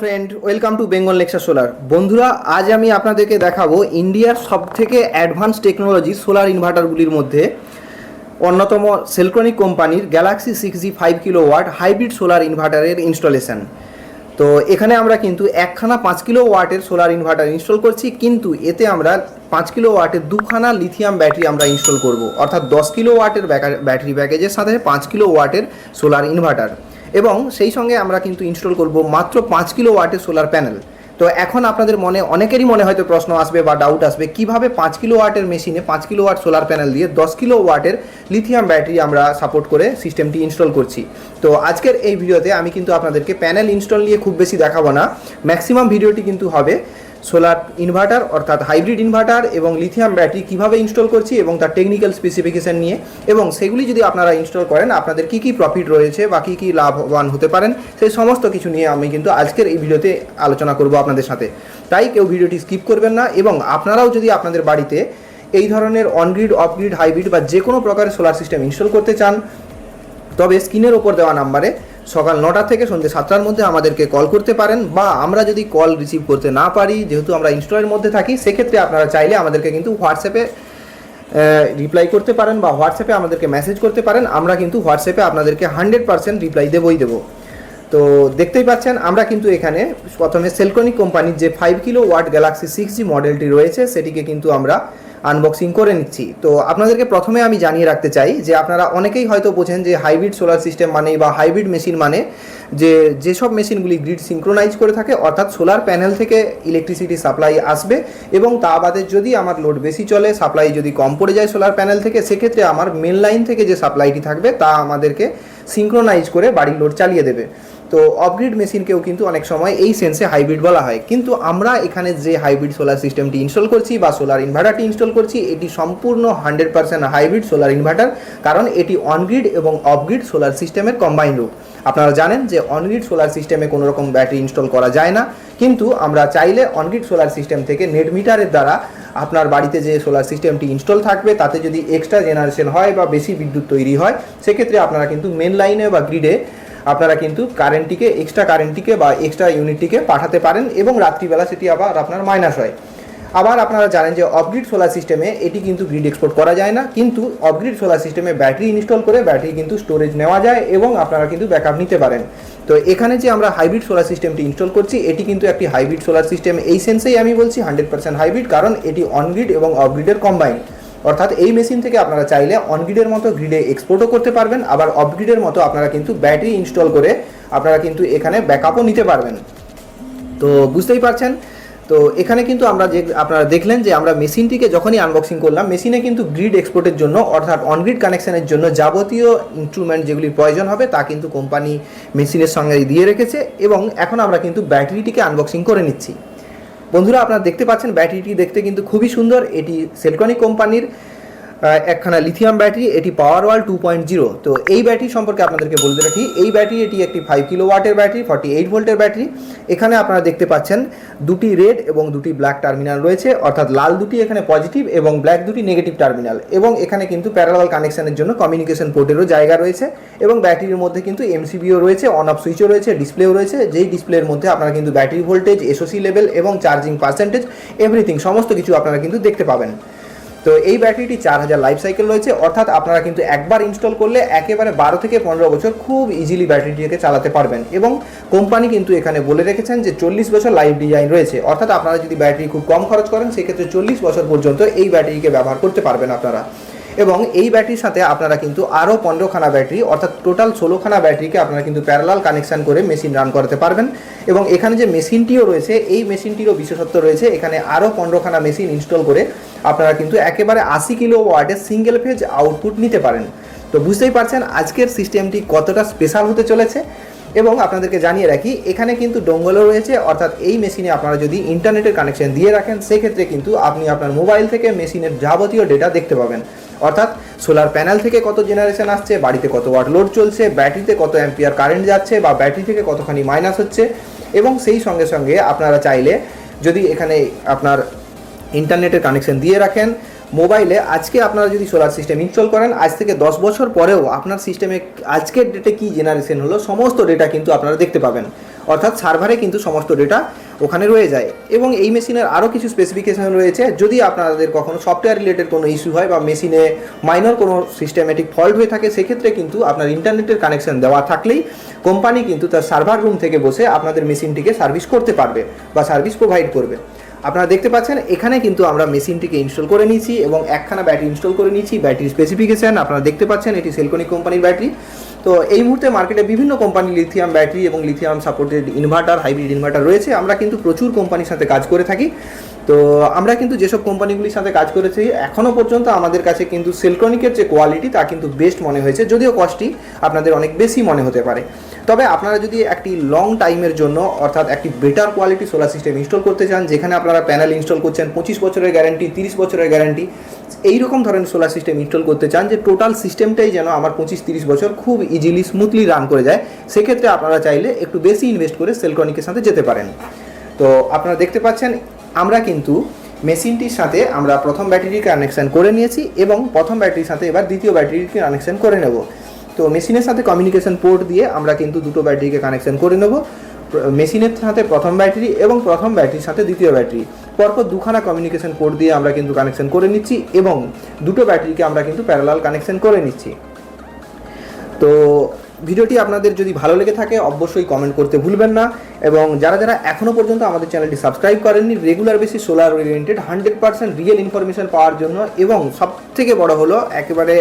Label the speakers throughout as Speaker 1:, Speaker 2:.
Speaker 1: Friend, welcome to Bengal Nexa solar. বন্ধুরা, আজ আমি আপনাদেরকে দেখাবো ইন্ডিয়ার সবথেকে অ্যাডভান্স টেকনোলজি সোলার ইনভার্টারগুলির মধ্যে অন্যতম সেলক্রনিক কোম্পানির galaxy 6G 5 kilowatt hybrid solar ইনভার্টারের ইনস্টলেশন। তো এখানে আমরা কিন্তু একখানা 5 কিলোওয়াটের সোলার ইনভার্টার ইনস্টল করছি, কিন্তু এতে আমরা 5 কিলোওয়াটের দুখানা লিথিয়াম ব্যাটারি আমরা ইনস্টল করব, অর্থাৎ 10 কিলোওয়াটের ব্যাটারি প্যাকেজের সাথে 5 কিলোওয়াটের সোলার ইনভার্টার, এবং সেই সঙ্গে আমরা কিন্তু ইনস্টল করব মাত্র 5 কিলোওয়াটের সোলার প্যানেল। তো এখন আপনাদের মনে অনেকেরই মনে হয়তো প্রশ্ন আসবে বা ডাউট আসবে, কিভাবে 5 কিলোওয়াটের মেশিনে 5 কিলোওয়াট সোলার প্যানেল দিয়ে 10 কিলোওয়াটের লিথিয়াম ব্যাটারি আমরা সাপোর্ট করে সিস্টেমটি ইনস্টল করছি। তো আজকের এই ভিডিওতে আমি কিন্তু আপনাদেরকে প্যানেল ইনস্টল নিয়ে খুব বেশি দেখাবো না। ম্যাক্সিমাম ভিডিওটি কিন্তু হবে সোলার ইনভার্টার অর্থাৎ হাইব্রিড ইনভার্টার এবং লিথিয়াম ব্যাটারি কীভাবে ইনস্টল করছি এবং তার টেকনিক্যাল স্পেসিফিকেশান নিয়ে, এবং সেগুলি যদি আপনারা ইনস্টল করেন আপনাদের কী কী প্রফিট রয়েছে বা কী কী লাভবান হতে পারেন, সেই সমস্ত কিছু নিয়ে আমি কিন্তু আজকের এই ভিডিওতে আলোচনা করব আপনাদের সাথে। তাই কেউ ভিডিওটি স্কিপ করবেন না, এবং আপনারাও যদি আপনাদের বাড়িতে এই ধরনের অনগ্রিড, অফগ্রিড, হাইব্রিড বা যে কোনো প্রকারের সোলার সিস্টেম ইনস্টল করতে চান, তবে স্ক্রিনের ওপর দেওয়া নাম্বারে সকাল 9টা থেকে সন্ধ্যে 7টার মধ্যে আমাদেরকে কল করতে পারেন, বা আমরা যদি কল রিসিভ করতে না পারি, যেহেতু আমরা ইনস্টলের মধ্যে থাকি, সেক্ষেত্রে আপনারা চাইলে আমাদেরকে কিন্তু হোয়াটসঅ্যাপে রিপ্লাই করতে পারেন বা হোয়াটসঅ্যাপে আমাদেরকে মেসেজ করতে পারেন। আমরা কিন্তু হোয়াটসঅ্যাপে আপনাদেরকে 100% রিপ্লাই দেবই দেবো। তো দেখতেই পাচ্ছেন আমরা কিন্তু এখানে প্রথমে সেলক্রনিক কোম্পানির যে 5 কিলোওয়াট গ্যালাক্সি 6G মডেলটি রয়েছে সেটিকে কিন্তু আমরা আনবক্সিং করে নিচ্ছি। তো আপনাদেরকে প্রথমে আমি জানিয়ে রাখতে চাই যে আপনারা অনেকেই হয়তো বোঝেন যে হাইব্রিড সোলার সিস্টেম মানে বা হাইব্রিড মেশিন মানে যেসব মেশিনগুলি গ্রিড সিঙ্ক্রোনাইজ করে থাকে, অর্থাৎ সোলার প্যানেল থেকে ইলেকট্রিসিটি সাপ্লাই আসবে, এবং তা বাদে যদি আমার লোড বেশি চলে, সাপ্লাই যদি কম পড়ে যায় সোলার প্যানেল থেকে, সেক্ষেত্রে আমার মেন লাইন থেকে যে সাপ্লাইটি থাকবে তা আমাদেরকে সিঙ্ক্রোনাইজ করে বাড়ির লোড চালিয়ে দেবে। তো অফগ্রিড মেশিনকেও কিন্তু অনেক সময় এই সেন্সে হাইব্রিড বলা হয়, কিন্তু আমরা এখানে যে হাইব্রিড সোলার সিস্টেমটি ইনস্টল করছি বা সোলার ইনভার্টারটি ইনস্টল করছি, এটি সম্পূর্ণ 100% হাইব্রিড সোলার ইনভার্টার, কারণ এটি অনগ্রিড এবং অফগ্রিড সোলার সিস্টেমের কম্বাইন রূপ। আপনারা জানেন যে অনগ্রিড সোলার সিস্টেমে কোনো রকম ব্যাটারি ইনস্টল করা যায় না, কিন্তু আমরা চাইলে অনগ্রিড সোলার সিস্টেম থেকে নেট মিটারের দ্বারা আপনার বাড়িতে যে সোলার সিস্টেমটি ইনস্টল থাকবে তাতে যদি এক্সট্রা জেনারেশন হয় বা বেশি বিদ্যুৎ তৈরি হয়, সেক্ষেত্রে আপনারা কিন্তু মেন লাইনে বা গ্রিডে আপনারা কিন্তু এক্সট্রা কারেন্টটিকে বা এক্সট্রা ইউনিটটিকে পাঠাতে পারেন, এবং রাত্রিবেলা সেটি আবার আপনার মাইনাস হয়। আবার আপনারা জানেন যে অফগ্রিড সোলার সিস্টেমে এটি কিন্তু গ্রিড এক্সপোর্ট করা যায় না, কিন্তু অফগ্রিড সোলার সিস্টেমে ব্যাটারি ইনস্টল করে ব্যাটারি কিন্তু স্টোরেজ নেওয়া যায় এবং আপনারা কিন্তু ব্যাকআপ নিতে পারেন। তো এখানে যে আমরা হাইব্রিড সোলার সিস্টেমটি ইনস্টল করছি, এটি কিন্তু একটি হাইব্রিড সোলার সিস্টেম, এই সেন্সেই আমি বলছি 100% হাইব্রিড, কারণ এটি অনগ্রিড এবং অফগ্রিডের কম্বাইন। অর্থাৎ এই মেশিন থেকে আপনারা চাইলে অনগ্রিডের মতো গ্রিডে এক্সপোর্টও করতে পারবেন, আবার অফগ্রিডের মতো আপনারা কিন্তু ব্যাটারি ইনস্টল করে আপনারা কিন্তু এখানে ব্যাকআপও নিতে পারবেন। তো বুঝতেই পারছেন, তো এখানে কিন্তু আপনারা দেখলেন যে আমরা মেশিনটিকে যখনই আনবক্সিং করলাম, মেশিনে কিন্তু গ্রিড এক্সপোর্টের জন্য অর্থাৎ অনগ্রিড কানেকশনের জন্য যাবতীয় ইনস্ট্রুমেন্ট যেগুলির প্রয়োজন হবে তা কিন্তু কোম্পানি মেশিনের সঙ্গে দিয়ে রেখেছে, এবং এখন আমরা কিন্তু ব্যাটারিটিকে আনবক্সিং করে নিচ্ছি। বন্ধুরা, আপনারা দেখতে পাচ্ছেন ব্যাটারিটি দেখতে কিন্তু খুবই সুন্দর। এটি সেলক্রনিক কোম্পানির একখানা লিথিয়াম ব্যাটারি, এটি পাওয়ারওয়াল 2.0। তো এই ব্যাটারি সম্পর্কে আপনাদেরকে বলতে রাখি, এই ব্যাটারি এটি একটি 5 কিলোওয়াটের ব্যাটারি, 48 ভোল্টের ব্যাটারি। এখানে আপনারা দেখতে পাচ্ছেন দুটি রেড এবং দুটি ব্ল্যাক টার্মিনাল রয়েছে, অর্থাৎ লাল দুটি এখানে পজিটিভ এবং ব্ল্যাক দুটি নেগেটিভ টার্মিনাল, এবং এখানে কিন্তু প্যারালাল কানেকশনের জন্য কমিউনিকেশন পোর্টেরও জায়গা রয়েছে, এবং ব্যাটারির মধ্যে কিন্তু এমসিবিও রয়েছে, অন অফ সুইচও রয়েছে, ডিসপ্লেও রয়েছে, যেই ডিসপ্লের মধ্যে আপনারা কিন্তু ব্যাটারি ভোল্টেজ, এসওসি লেভেল এবং চার্জিং পার্সেন্টেজ এভরিথিং সমস্ত কিছু আপনারা কিন্তু দেখতে পাবেন। তো এই ব্যাটারিটি 4000 লাইফ সাইকেল রয়েছে, অর্থাৎ আপনারা কিন্তু একবার ইনস্টল করলে একেবারে 12 থেকে 15 বছর খুব ইজিলি ব্যাটারিটিকে চালাতে পারবেন, এবং কোম্পানি কিন্তু এখানে বলে রেখেছেন যে 40 বছর লাইফ ডিজাইন রয়েছে, অর্থাৎ আপনারা যদি ব্যাটারি খুব কম খরচ করেন সেক্ষেত্রে 40 বছর পর্যন্ত এই ব্যাটারিকে ব্যবহার করতে পারবেন আপনারা। এবং এই ব্যাটারির সাথে আপনারা কিন্তু আরও 15খানা ব্যাটারি, অর্থাৎ টোটাল 16খানা ব্যাটারিকে আপনারা কিন্তু প্যারালাল কানেকশান করে মেশিন রান করাতে পারবেন। এবং এখানে যে মেশিনটিও রয়েছে, এই মেশিনটিরও বিশেষত্ব রয়েছে, এখানে আরও 15খানা মেশিন ইনস্টল করে আপনারা কিন্তু একেবারে 80 কিলোওয়াটের সিঙ্গেল ফেজ আউটপুট নিতে পারেন। তো বুঝতেই পারছেন আজকের সিস্টেমটি কতটা স্পেশাল হতে চলেছে। এবং আপনাদেরকে জানিয়ে রাখি, এখানে কিন্তু ডোঙ্গলও রয়েছে, অর্থাৎ এই মেশিনে আপনারা যদি ইন্টারনেটের কানেকশন দিয়ে রাখেন সেক্ষেত্রে কিন্তু আপনি আপনার মোবাইল থেকে মেশিনের যাবতীয় ডেটা দেখতে পাবেন, অর্থাৎ সোলার প্যানেল থেকে কত জেনারেশন আসছে, বাড়িতে কত ওয়াট লোড চলছে, ব্যাটারিতে কত অ্যাম্পিয়ার কারেন্ট যাচ্ছে বা ব্যাটারি থেকে কতখানি মাইনাস হচ্ছে। এবং সেই সঙ্গে সঙ্গে আপনারা চাইলে যদি এখানে আপনার ইন্টারনেটের কানেকশন দিয়ে রাখেন মোবাইলে, আজকে আপনারা যদি সোলার সিস্টেম ইনস্টল করেন, আজ থেকে 10 বছর পরেও আপনার সিস্টেমে আজকের ডেটে কী জেনারেশন হলো সমস্ত ডেটা কিন্তু আপনারা দেখতে পাবেন। অর্থাৎ সার্ভারে কিন্তু সমস্ত ডেটা ওখানে রয়ে যায়। এবং এই মেশিনের আরও কিছু স্পেসিফিকেশন রয়েছে, যদি আপনাদের কখনো সফটওয়্যার রিলেটেড কোনো ইস্যু হয় বা মেশিনে মাইনর কোনো সিস্টেমেটিক ফল্ট হয়ে থাকে, সেক্ষেত্রে কিন্তু আপনার ইন্টারনেটের কানেকশন দেওয়া থাকলেই কোম্পানি কিন্তু তার সার্ভার রুম থেকে বসে আপনাদের মেশিনটিকে সার্ভিস করতে পারবে বা সার্ভিস প্রোভাইড করবে। আপনারা দেখতে পাচ্ছেন এখানে কিন্তু আমরা মেশিনটিকে ইনস্টল করে নিয়েছি এবং একখানা ব্যাটারি ইনস্টল করে নিয়েছি। ব্যাটারি স্পেসিফিকেশান আপনারা দেখতে পাচ্ছেন, এটি সেলকোনিক কোম্পানির ব্যাটারি। তো এই মুহূর্তে মার্কেটে বিভিন্ন কোম্পানি লিথিয়াম ব্যাটারি এবং lithium supported inverter, hybrid inverter রয়েছে। আমরা কিন্তু প্রচুর কোম্পানির সাথে কাজ করে থাকি। তো আমরা কিন্তু যেসব কোম্পানিগুলির সাথে কাজ করেছি এখনও পর্যন্ত আমাদের কাছে কিন্তু সেলকোনিকের যে কোয়ালিটি তা কিন্তু বেস্ট মনে হয়েছে, যদিও কস্টটি আপনাদের অনেক বেশি মনে হতে পারে। তবে আপনারা যদি একটি লং টাইমের জন্য অর্থাৎ একটি better quality solar system install করতে চান, যেখানে আপনারা প্যানেল ইনস্টল করছেন 25 বছরের গ্যারান্টি, 30 বছরের গ্যারান্টি, এইরকম ধরনের সোলার সিস্টেম ইনস্টল করতে চান যে টোটাল সিস্টেমটাই যেন আমার 25-30 বছর খুব ইজিলি স্মুথলি রান করে যায়, সেক্ষেত্রে আপনারা চাইলে একটু বেশি ইনভেস্ট করে সেলকোনিকের সাথে যেতে পারেন। তো আপনারা দেখতে পাচ্ছেন আমরা কিন্তু মেশিনটির সাথে আমরা প্রথম ব্যাটারিকে কানেকশান করে নিয়েছি এবং প্রথম ব্যাটারির সাথে এবার দ্বিতীয় ব্যাটারিকে কানেকশান করে নেব। তো মেশিনের সাথে কমিউনিকেশন পোর্ট দিয়ে আমরা কিন্তু দুটো ব্যাটারিকে কানেকশান করে নেব। মেশিনের সাথে প্রথম ব্যাটারি এবং প্রথম ব্যাটারির সাথে দ্বিতীয় ব্যাটারি, পরপর দুখানা কমিউনিকেশন পোর্ট দিয়ে আমরা কিন্তু কানেকশান করে নিচ্ছি এবং দুটো ব্যাটারিকে আমরা কিন্তু প্যারালাল কানেকশান করে নিচ্ছি। তো ভিডিওটি আপনাদের যদি ভালো লেগে থাকে অবশ্যই কমেন্ট করতে ভুলবেন না, এবং যারা যারা এখনও পর্যন্ত আমাদের চ্যানেলটি সাবস্ক্রাইব করেননি, regular basis solar oriented 100% real information পাওয়ার জন্য এবং সবথেকে বড় হলো একেবারে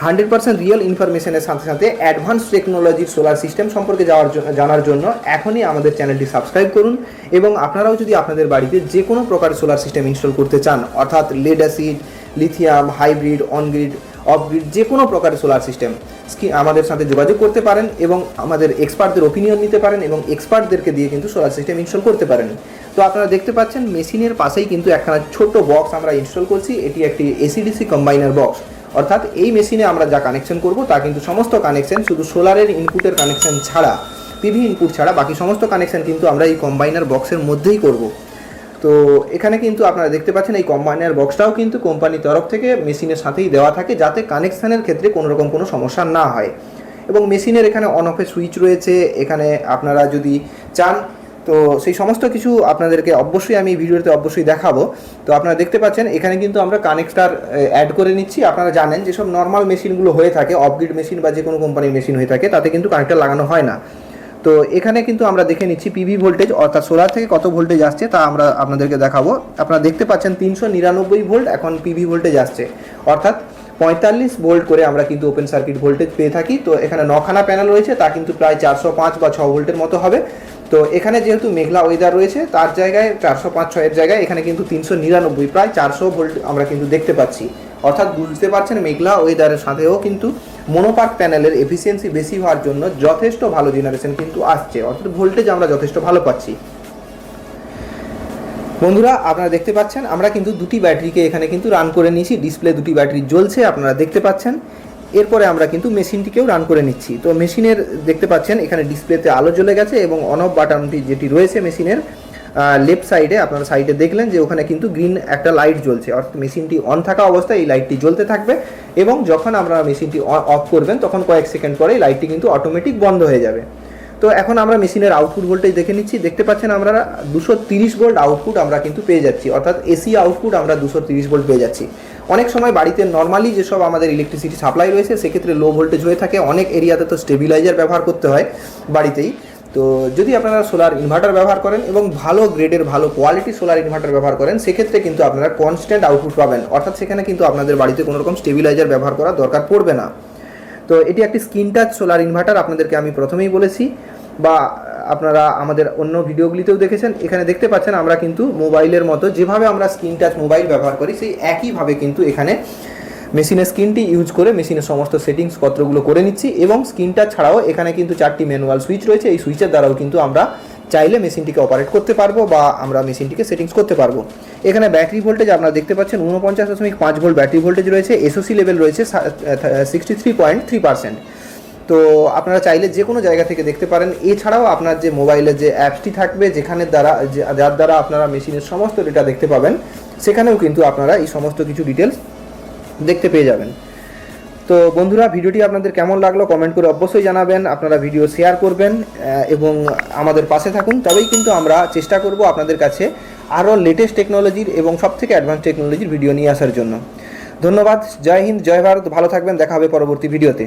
Speaker 1: 100% রিয়েল ইনফরমেশনের সাথে সাথে অ্যাডভান্স টেকনোলজির সোলার সিস্টেম সম্পর্কে জানার জন্য এখনই আমাদের চ্যানেলটি সাবস্ক্রাইব করুন। এবং আপনারাও যদি আপনাদের বাড়িতে যে কোনো প্রকার সোলার সিস্টেম ইনস্টল করতে চান, অর্থাৎ lead acid, lithium, hybrid, on grid, off grid, যে কোনো প্রকারের সোলার সিস্টেম আমাদের সাথে যোগাযোগ করতে পারেন এবং আমাদের এক্সপার্টদের ওপিনিয়ন নিতে পারেন এবং এক্সপার্টদেরকে দিয়ে কিন্তু সোলার সিস্টেম ইনস্টল করতে পারেন। তো আপনারা দেখতে পাচ্ছেন মেশিনের পাশেই কিন্তু একখানা ছোট্ট বক্স আমরা ইনস্টল করছি। এটি একটি এসি-ডিসি কম্বাইনার বক্স, অর্থাৎ এই মেশিনে আমরা যা কানেকশন করব তা কিন্তু সমস্ত কানেকশন শুধু সোলারের ইনপুটের কানেকশন ছাড়া, পিভি ইনপুট ছাড়া বাকি সমস্ত কানেকশন কিন্তু আমরা এই কম্বাইনার বক্সের মধ্যেই করব। তো এখানে কিন্তু আপনারা দেখতে পাচ্ছেন এই কম্বাইনার বক্সটাও কিন্তু কোম্পানির তরফ থেকে মেশিনের সাথেই দেওয়া থাকে, যাতে কানেকশানের ক্ষেত্রে কোনো রকম কোনো সমস্যা না হয়। এবং মেশিনের এখানে অন অফের সুইচ রয়েছে, এখানে আপনারা যদি চান তো সেই সমস্ত কিছু আপনাদেরকে অবশ্যই আমি এই ভিডিওতে অবশ্যই দেখাবো। তো আপনারা দেখতে পাচ্ছেন এখানে কিন্তু আমরা কানেক্টার অ্যাড করে নিচ্ছি। আপনারা জানেন যেসব নর্মাল মেশিনগুলো হয়ে থাকে, অফগ্রিড মেশিন বা যে কোনো কোম্পানির মেশিন হয়ে থাকে, তাতে কিন্তু কানেক্টার লাগানো হয় না। তো এখানে কিন্তু আমরা দেখে নিচ্ছি পিভি ভোল্টেজ, অর্থাৎ সোলার থেকে কত ভোল্টেজ আসছে তা আমরা আপনাদেরকে দেখাবো। আপনারা দেখতে পাচ্ছেন 399 ভোল্ট এখন পিভি ভোল্টেজ আসছে, অর্থাৎ 45 ভোল্ট করে আমরা কিন্তু ওপেন সার্কিট ভোল্টেজ পেয়ে থাকি। তো এখানে 9খানা প্যানেল রয়েছে, তা কিন্তু প্রায় 405 বা 6 ভোল্টের মতো হবে। তো এখানে যেহেতু মেঘলা ওয়েদার রয়েছে তার জায়গায় 405-6 জায়গায় এখানে কিন্তু 399 প্রায় 400 ভোল্ট আমরা কিন্তু দেখতে পাচ্ছি। অর্থাৎ বুঝতে পারছেন মেঘলা ওয়েদারের সাথেও কিন্তু মনোপার্ক প্যানেলের এফিসিয়েন্সি বেশি হওয়ার জন্য যথেষ্ট ভালো জেনারেশন কিন্তু আসছে, অর্থাৎ ভোল্টেজ আমরা যথেষ্ট ভালো পাচ্ছি। বন্ধুরা আপনারা দেখতে পাচ্ছেন আমরা কিন্তু দুটি ব্যাটারিকে এখানে কিন্তু রান করে নিয়েছি, ডিসপ্লে দুটি ব্যাটারি জ্বলছে আপনারা দেখতে পাচ্ছেন। এরপরে আমরা কিন্তু মেশিনটিকেও রান করে নিচ্ছি। তো মেশিনের দেখতে পাচ্ছেন এখানে ডিসপ্লেতে আলো জ্বলে গেছে এবং অন অফ বাটনটি যেটি রয়েছে মেশিনের লেফট সাইডে, আপনারা সাইডে দেখলেন যে ওখানে কিন্তু গ্রিন একটা লাইট জ্বলছে, অর্থাৎ মেশিনটি অন থাকা অবস্থায় এই লাইটটি জ্বলতে থাকবে এবং যখন আমরা মেশিনটি অফ করবেন তখন কয়েক সেকেন্ড পরে এই লাইটটি কিন্তু অটোমেটিক বন্ধ হয়ে যাবে। তো এখন আমরা মেশিনের আউটপুট ভোল্টেজ দেখে নিচ্ছি। দেখতে পাচ্ছেন আমরা 230 ভোল্ট আউটপুট আমরা কিন্তু পেয়ে যাচ্ছি, অর্থাৎ এসি আউটপুট আমরা 230 ভোল্ট পেয়ে যাচ্ছি। অনেক সময় বাড়িতে নর্মালি যেসব আমাদের ইলেকট্রিসিটি সাপ্লাই রয়েছে সেক্ষেত্রে লো ভোল্টেজ হয়ে থাকে, অনেক এরিয়াতে তো স্টেবিলাইজার ব্যবহার করতে হয় বাড়িতেই। তো যদি আপনারা সোলার ইনভার্টার ব্যবহার করেন এবং ভালো গ্রেডের ভালো কোয়ালিটি সোলার ইনভার্টার ব্যবহার করেন সেক্ষেত্রে কিন্তু আপনারা কনস্ট্যান্ট আউটপুট পাবেন, অর্থাৎ সেখানে কিন্তু আপনাদের বাড়িতে কোনো রকম স্টেবিলাইজার ব্যবহার করার দরকার পড়বে না। তো এটি একটি স্ক্রিন টাচ সোলার ইনভার্টার, আপনাদেরকে আমি প্রথমেই বলেছি বা আপনারা আমাদের অন্য ভিডিওগুলিতেও দেখেছেন। এখানে দেখতে পাচ্ছেন আমরা কিন্তু মোবাইলের মতো যেভাবে আমরা স্ক্রিন টাচ মোবাইল ব্যবহার করি সেই একইভাবে কিন্তু এখানে মেশিনের স্ক্রিনটি ইউজ করে মেশিনের সমস্ত সেটিংস পত্রগুলো করে নিচ্ছি। এবং স্ক্রিন টাচ ছাড়াও এখানে কিন্তু 4টি ম্যানুয়াল সুইচ রয়েছে, এই সুইচের দ্বারাও কিন্তু আমরা চাইলে মেশিনটিকে অপারেট করতে পারবো বা আমরা মেশিনটিকে সেটিংস করতে পারবো। এখানে ব্যাটারি ভোল্টেজ আপনারা দেখতে পাচ্ছেন 49.5 ভোল্ট ব্যাটারি ভোল্টেজ রয়েছে, এসওসি লেভেল রয়েছে 63.3%। তো আপনারা চাইলে যে কোনো জায়গা থেকে দেখতে পারেন। এছাড়াও আপনার যে মোবাইলের যে অ্যাপসটি থাকবে যার দ্বারা আপনারা মেশিনের সমস্ত ডেটা দেখতে পাবেন, সেখানেও কিন্তু আপনারা এই সমস্ত কিছু ডিটেলস দেখতে পেয়ে যাবেন। তো বন্ধুরা, ভিডিওটি আপনাদের কেমন লাগলো কমেন্ট করে অবশ্যই জানাবেন। আপনারা ভিডিও শেয়ার করবেন এবং আমাদের পাশে থাকুন, তবেই কিন্তু আমরা চেষ্টা করব আপনাদের কাছে আরও লেটেস্ট টেকনোলজির এবং সবথেকে অ্যাডভান্স টেকনোলজির ভিডিও নিয়ে আসার জন্য। ধন্যবাদ। জয় হিন্দ, জয় ভারত। ভালো থাকবেন, দেখা হবে পরবর্তী ভিডিওতে।